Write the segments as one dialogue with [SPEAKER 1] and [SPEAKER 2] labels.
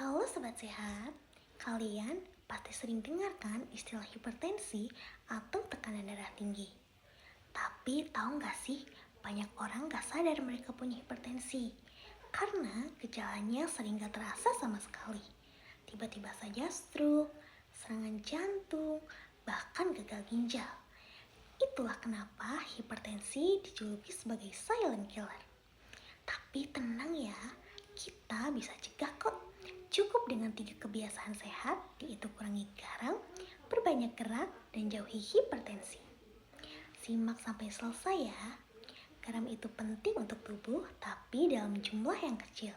[SPEAKER 1] Halo Sobat Sehat, kalian pasti sering dengarkan istilah hipertensi atau tekanan darah tinggi. Tapi tahu nggak sih, banyak orang nggak sadar mereka punya hipertensi. Karena gejalanya sering nggak terasa sama sekali. Tiba-tiba saja stroke, serangan jantung, bahkan gagal ginjal. Itulah kenapa hipertensi dijuluki sebagai silent killer. Tapi tenang ya, kita bisa cegah kok. Cukup dengan 3 kebiasaan sehat, yaitu kurangi garam, perbanyak gerak, dan jauhi hipertensi. Simak sampai selesai ya. Garam itu penting untuk tubuh, tapi dalam jumlah yang kecil.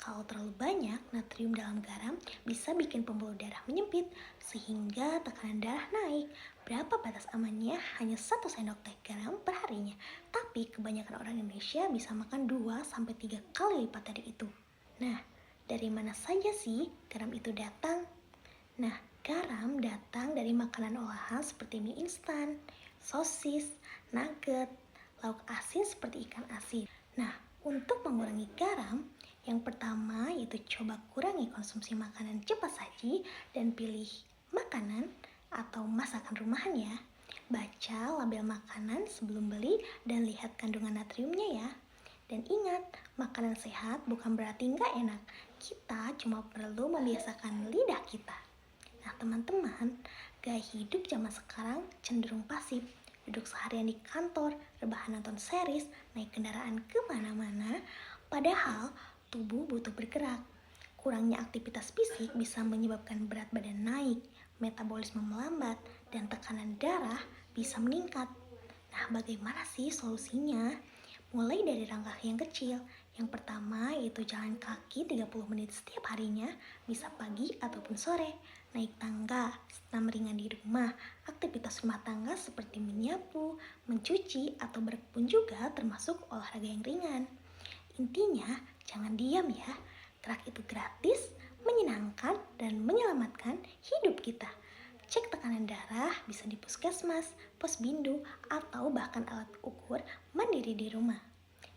[SPEAKER 1] Kalau terlalu banyak, natrium dalam garam bisa bikin pembuluh darah menyempit, sehingga tekanan darah naik. Berapa batas amannya? Hanya 1 sendok teh garam per harinya. Tapi kebanyakan orang Indonesia bisa makan 2-3 kali lipat dari itu. Nah, dari mana saja sih garam itu datang? Nah, garam datang dari makanan olahan seperti mie instan, sosis, nugget, lauk asin seperti ikan asin. Nah, untuk mengurangi garam, yang pertama yaitu coba kurangi konsumsi makanan cepat saji dan pilih makanan atau masakan rumahan ya. Baca label makanan sebelum beli dan lihat kandungan natriumnya ya. Dan ingat, makanan sehat bukan berarti nggak enak. Kita cuma perlu membiasakan lidah kita. Nah teman-teman, gaya hidup zaman sekarang cenderung pasif. Duduk seharian di kantor, rebahan nonton series, naik kendaraan kemana-mana. Padahal tubuh butuh bergerak. Kurangnya aktivitas fisik bisa menyebabkan berat badan naik, metabolisme melambat, dan tekanan darah bisa meningkat. Nah, bagaimana sih solusinya? Mulai dari langkah yang kecil. Yang pertama yaitu jalan kaki 30 menit setiap harinya, bisa pagi ataupun sore. Naik tangga, senam ringan di rumah, aktivitas rumah tangga seperti menyapu, mencuci, atau berkebun juga termasuk olahraga yang ringan. Intinya, jangan diam ya. Gerak itu gratis, menyenangkan, dan menyelamatkan hidup kita. Cek tekanan darah bisa di puskesmas, posbindu, atau bahkan alat ukur mandiri di rumah.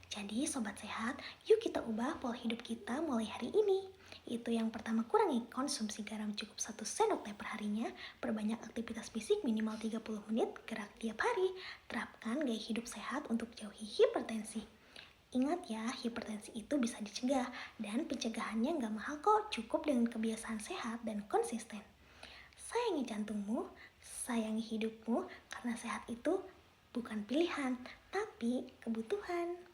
[SPEAKER 1] Jadi sobat sehat, yuk kita ubah pola hidup kita mulai hari ini. Itu yang pertama, kurangi konsumsi garam cukup 1 sendok teh per harinya, perbanyak aktivitas fisik minimal 30 menit, gerak tiap hari, terapkan gaya hidup sehat untuk jauhi hipertensi. Ingat ya, hipertensi itu bisa dicegah dan pencegahannya nggak mahal kok, cukup dengan kebiasaan sehat dan konsisten. Sayangi jantungmu, sayangi hidupmu, karena sehat itu bukan pilihan, tapi kebutuhan.